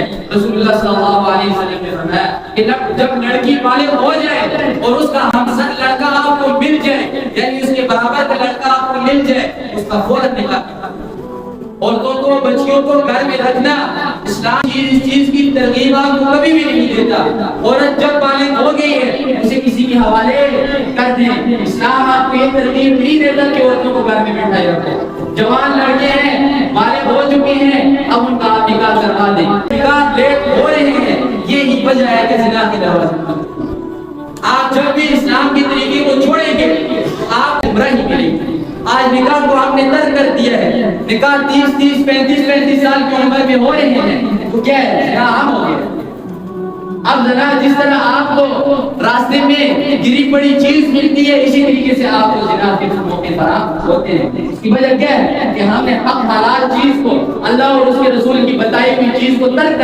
رسول اللہ صلی اللہ علیہ وسلم نے فرمایا کہ جب لڑکی بالغ ہو جائے اور اس کا ہمسن لڑکا آپ کو مل جائے، یعنی اس کے برابر کا لڑکا آپ کو مل جائے، اس کا فوراً نکاح کرنا۔ عورتوں کو، بچیوں کو گھر میں رکھنا اسلام اس چیز کی ترغیب آپ کو کبھی بھی نہیں دیتا۔ عورت جب بالغ ہو گئی ہے اسے کسی کے حوالے کر دیں۔ اسلام آپ کو یہ ترغیب نہیں دیتا کہ عورتوں کو گھر میں بٹھائے رکھیں۔ جوان لڑکے ہیں، بالغ ہو چکے ہیں، اب ان کا آپ نکاح کروا دیں۔ نکاح لیٹ ہو رہے ہیں، یہی وجہ ہے کہ زنا کے دروازے۔ آپ جب بھی اسلام کے طریقے کو چھوڑیں گے آپ گمراہی ملیں گے۔ آج نکاح کو آپ نے ترک کر دیا ہے، نکاح 30 35 سال کی عمر میں ہو رہے ہیں، تو کیا ہے؟ زنا عام ہو گیا۔ اب زنا جس طرح آپ کو راستے میں گری پڑی چیز ملتی ہے، اسی طریقے سے آپ کو زنا کے موقع فراہم ہوتے ہیں۔ اس کی وجہ کیا ہے کہ ہم نے حق حلال چیز کو، اللہ اور اس کے رسول کی بتائی ہوئی چیز کو ترک کر